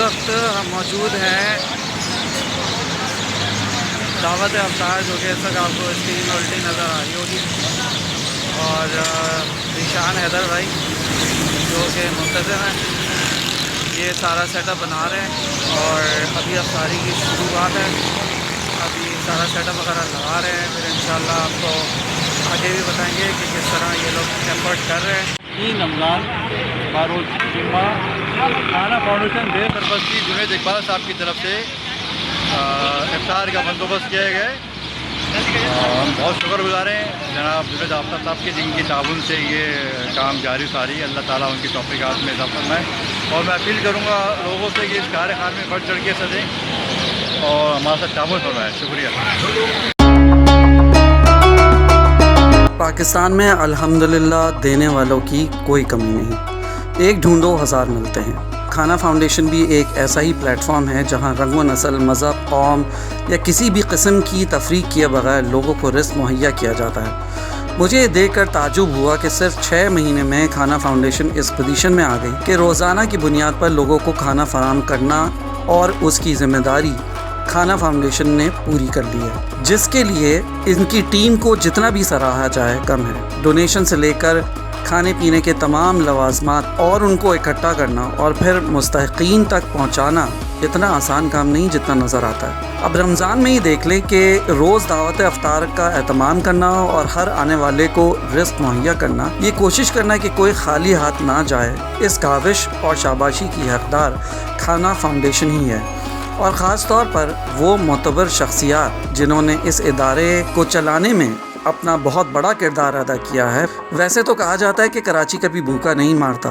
وقت ہم موجود ہیں دعوت افطار، جو کہ اس وقت آپ کو اسکرین الٹی نظر آ رہی ہوگی، اور ذیشان حیدر بھائی جو کہ منتظم ہیں یہ سارا سیٹ اپ بنا رہے ہیں، اور ابھی افطاری کی شروعات ہے، ابھی سارا سیٹ اپ وغیرہ لگا رہے ہیں، پھر انشاءاللہ آپ کو آگے بھی بتائیں گے کہ کس طرح یہ لوگ ایفرٹ کر رہے ہیں۔ 3 رمضان باروز جمعہ کھانا فاؤنڈیشن بے سرپرستی جنید اقبال صاحب کی طرف سے افطار کا بندوبست کیا گیا ہے، اور ہم بہت شکر گزار ہیں جناب جنید آفتاب صاحب کے، جن کی تعاون سے یہ کام جاری ساری ہے۔ اللہ تعالیٰ ان کی توفیقات میں اضافہ فرمائے، اور میں اپیل کروں گا لوگوں سے کہ اس کار خان میں بڑھ چڑھ کے سجیں اور ہمارے ساتھ تعاون فرمائے۔ شکریہ۔ پاکستان میں الحمدللہ دینے والوں کی کوئی کمی نہیں، ایک ڈھونڈو ہزار ملتے ہیں۔ کھانا فاؤنڈیشن بھی ایک ایسا ہی پلیٹ فارم ہے جہاں رنگ و نسل، مذہب، قوم یا کسی بھی قسم کی تفریق کیے بغیر لوگوں کو رزق مہیا کیا جاتا ہے۔ مجھے یہ دیکھ کر تعجب ہوا کہ صرف 6 مہینے میں کھانا فاؤنڈیشن اس پوزیشن میں آ گئی کہ روزانہ کی بنیاد پر لوگوں کو کھانا فراہم کرنا، اور اس کی ذمہ داری کھانا فاؤنڈیشن نے پوری کر لی ہے، جس کے لیے ان کی ٹیم کو جتنا بھی سراہا جائے کم ہے۔ ڈونیشن سے لے کر کھانے پینے کے تمام لوازمات اور ان کو اکٹھا کرنا اور پھر مستحقین تک پہنچانا اتنا آسان کام نہیں جتنا نظر آتا ہے۔ اب رمضان میں ہی دیکھ لیں کہ روز دعوت افطار کا اہتمام کرنا اور ہر آنے والے کو رزق مہیا کرنا، یہ کوشش کرنا کہ کوئی خالی ہاتھ نہ جائے، اس کاوش اور شاباشی کی حقدار کھانا فاؤنڈیشن ہی ہے، اور خاص طور پر وہ معتبر شخصیات جنہوں نے اس ادارے کو چلانے میں اپنا بہت بڑا کردار ادا کیا ہے۔ ویسے تو کہا جاتا ہے کہ کراچی کبھی بھوکا نہیں مارتا،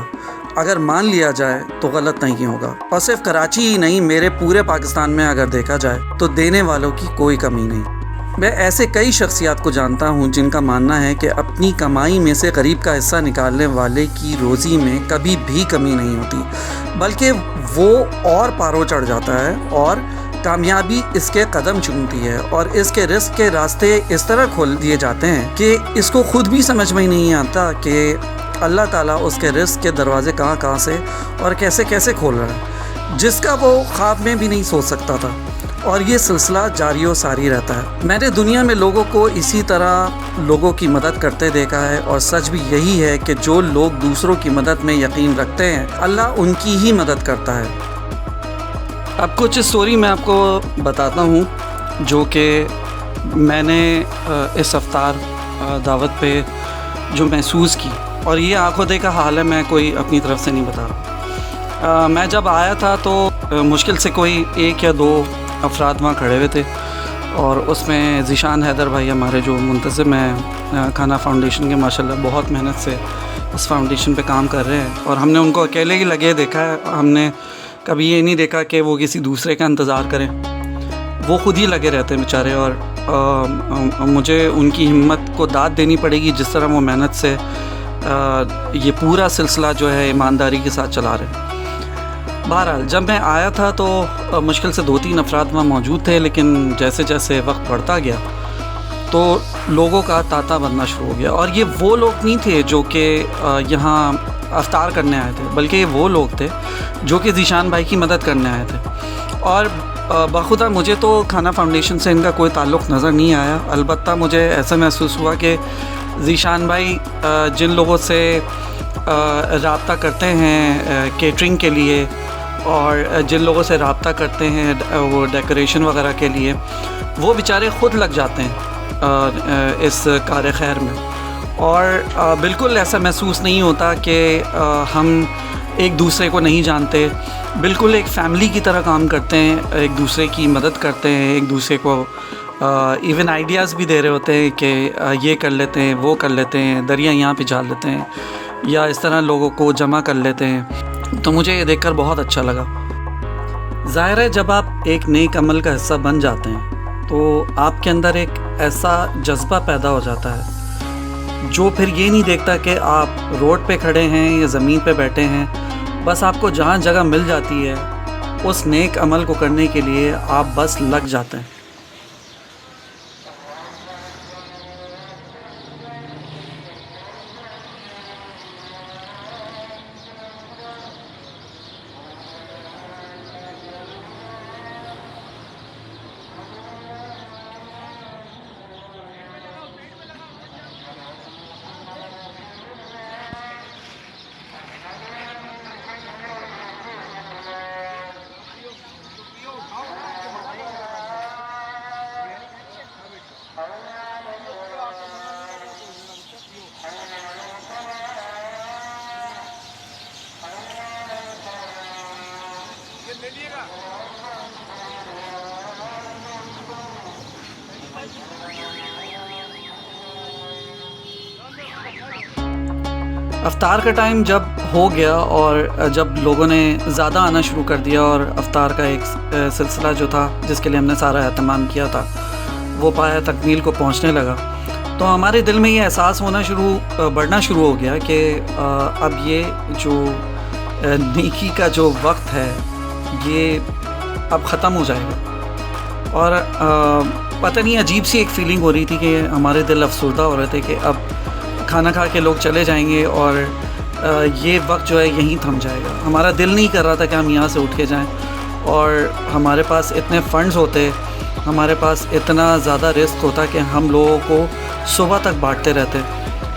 اگر مان لیا جائے تو غلط نہیں ہوگا، اور صرف کراچی ہی نہیں، میرے پورے پاکستان میں اگر دیکھا جائے تو دینے والوں کی کوئی کمی نہیں۔ میں ایسے کئی شخصیات کو جانتا ہوں جن کا ماننا ہے کہ اپنی کمائی میں سے قریب کا حصہ نکالنے والے کی روزی میں کبھی بھی کمی نہیں ہوتی، بلکہ وہ اور پارو چڑھ جاتا ہے، اور کامیابی اس کے قدم چومتی ہے، اور اس کے رزق کے راستے اس طرح کھول دیے جاتے ہیں کہ اس کو خود بھی سمجھ میں نہیں آتا کہ اللہ تعالیٰ اس کے رزق کے دروازے کہاں سے اور کیسے کیسے کھول رہا ہے، جس کا وہ خواب میں بھی نہیں سوچ سکتا تھا، اور یہ سلسلہ جاری و ساری رہتا ہے۔ میں نے دنیا میں لوگوں کو اسی طرح لوگوں کی مدد کرتے دیکھا ہے، اور سچ بھی یہی ہے کہ جو لوگ دوسروں کی مدد میں یقین رکھتے ہیں، اللہ ان کی ہی مدد کرتا ہے۔ اب کچھ اسٹوری میں آپ کو بتاتا ہوں جو کہ میں نے اس افطار دعوت پہ جو محسوس کی، اور یہ آنکھوں دیکھا حال ہے، میں کوئی اپنی طرف سے نہیں بتا رہا۔ میں جب آیا تھا تو مشکل سے کوئی 1 یا 2 افراد وہاں کھڑے ہوئے تھے، اور اس میں ذیشان حیدر بھائی ہمارے جو منتظم ہیں کھانا فاؤنڈیشن کے، ماشاءاللہ بہت محنت سے اس فاؤنڈیشن پہ کام کر رہے ہیں، اور ہم نے ان کو اکیلے ہی لگے دیکھا ہے۔ ہم نے کبھی یہ نہیں دیکھا کہ وہ کسی دوسرے کا انتظار کریں، وہ خود ہی لگے رہتے ہیں بیچارے، اور مجھے ان کی ہمت کو داد دینی پڑے گی جس طرح وہ محنت سے یہ پورا سلسلہ جو ہے ایمانداری کے ساتھ چلا رہے ہیں۔ بہرحال جب میں آیا تھا تو مشکل سے 2-3 افراد وہاں موجود تھے، لیکن جیسے جیسے وقت بڑھتا گیا تو لوگوں کا تانتا بننا شروع ہو گیا، اور یہ وہ لوگ نہیں تھے جو کہ یہاں افطار کرنے آئے تھے، بلکہ یہ وہ لوگ تھے جو کہ ذیشان بھائی کی مدد کرنے آئے تھے، اور بخدا مجھے تو کھانا فاؤنڈیشن سے ان کا کوئی تعلق نظر نہیں آیا، البتہ مجھے ایسا محسوس ہوا کہ ذیشان بھائی جن لوگوں سے رابطہ کرتے ہیں کیٹرنگ کے لیے، اور جن لوگوں سے رابطہ کرتے ہیں وہ ڈیکوریشن وغیرہ کے لیے، وہ بیچارے خود لگ جاتے ہیں اس کار خیر میں، اور بالکل ایسا محسوس نہیں ہوتا کہ ہم ایک دوسرے کو نہیں جانتے، بالکل ایک فیملی کی طرح کام کرتے ہیں، ایک دوسرے کی مدد کرتے ہیں، ایک دوسرے کو ایون آئیڈیاز بھی دے رہے ہوتے ہیں کہ یہ کر لیتے ہیں، وہ کر لیتے ہیں، دریا یہاں پہ جال لیتے ہیں، یا اس طرح لوگوں کو جمع کر لیتے ہیں۔ تو مجھے یہ دیکھ کر بہت اچھا لگا۔ ظاہر ہے جب آپ ایک نیک عمل کا حصہ بن جاتے ہیں تو آپ کے اندر ایک ایسا جذبہ پیدا ہو جاتا ہے جو پھر یہ نہیں دیکھتا کہ آپ روڈ پہ کھڑے ہیں یا زمین پہ بیٹھے ہیں، بس آپ کو جہاں جگہ مل جاتی ہے اس نیک عمل کو کرنے کے لیے آپ بس لگ جاتے ہیں۔ افطار کا ٹائم جب ہو گیا اور جب لوگوں نے زیادہ آنا شروع کر دیا اور افطار کا ایک سلسلہ جو تھا جس کے لیے ہم نے سارا اہتمام کیا تھا وہ پایا تکمیل کو پہنچنے لگا، تو ہمارے دل میں یہ احساس بڑھنا شروع ہو گیا کہ اب یہ جو نیکی کا جو وقت ہے یہ اب ختم ہو جائے گا، اور پتہ نہیں عجیب سی ایک فیلنگ ہو رہی تھی کہ ہمارے دل افسردہ ہو رہے تھے کہ اب کھانا کھا کے لوگ چلے جائیں گے اور یہ وقت جو ہے یہیں تھم جائے گا۔ ہمارا دل نہیں کر رہا تھا کہ ہم یہاں سے اٹھ کے جائیں، اور ہمارے پاس اتنے فنڈز ہوتے، ہمارے پاس اتنا زیادہ رزق ہوتا کہ ہم لوگوں کو صبح تک بانٹتے رہتے،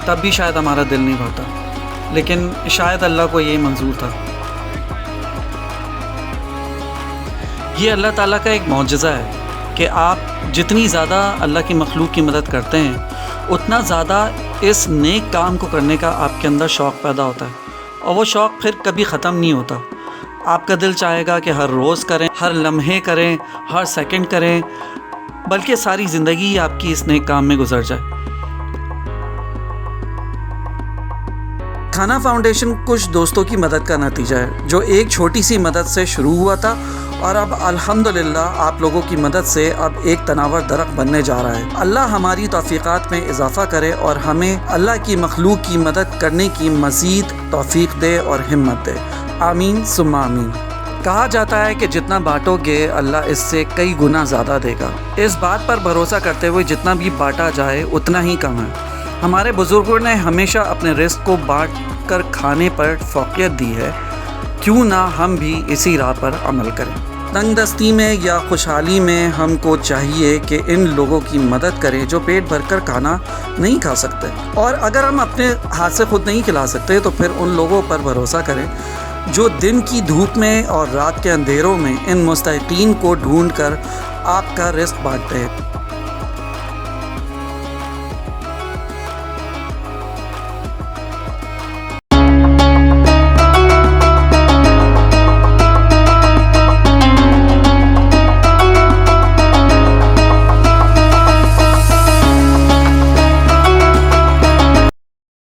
تب بھی شاید ہمارا دل نہیں بھرتا، لیکن شاید اللہ کو یہ منظور تھا۔ یہ اللہ تعالیٰ کا ایک معجزہ ہے کہ آپ جتنی زیادہ اللہ کی مخلوق کی مدد کرتے ہیں اتنا زیادہ اس نیک کام کو کرنے کا آپ کے اندر شوق پیدا ہوتا ہے، اور وہ شوق پھر کبھی ختم نہیں ہوتا۔ آپ کا دل چاہے گا کہ ہر روز کریں، ہر لمحے کریں، ہر سیکنڈ کریں، بلکہ ساری زندگی آپ کی اس نیک کام میں گزر جائے۔ کھانا فاؤنڈیشن کچھ دوستوں کی مدد کا نتیجہ ہے جو ایک چھوٹی سی مدد سے شروع ہوا تھا، اور اب الحمدللہ آپ لوگوں کی مدد سے اب ایک تناور درخت بننے جا رہا ہے۔ اللہ ہماری توفیقات میں اضافہ کرے اور ہمیں اللہ کی مخلوق کی مدد کرنے کی مزید توفیق دے اور ہمت دے، آمین ثم آمین۔ کہا جاتا ہے کہ جتنا بانٹو گے اللہ اس سے کئی گنا زیادہ دے گا۔ اس بات پر بھروسہ کرتے ہوئے جتنا بھی بانٹا جائے اتنا ہی کم ہے۔ ہمارے بزرگوں نے ہمیشہ اپنے رزق کو بانٹ کر کھانے پر فوقیت دی ہے، کیوں نہ ہم بھی اسی راہ پر عمل کریں۔ تنگ دستی میں یا خوشحالی میں ہم کو چاہیے کہ ان لوگوں کی مدد کریں جو پیٹ بھر کر کھانا نہیں کھا سکتے، اور اگر ہم اپنے ہاتھ سے خود نہیں کھلا سکتے تو پھر ان لوگوں پر بھروسہ کریں جو دن کی دھوپ میں اور رات کے اندھیروں میں ان مستحقین کو ڈھونڈ کر آپ کا رزق بانٹتے ہیں۔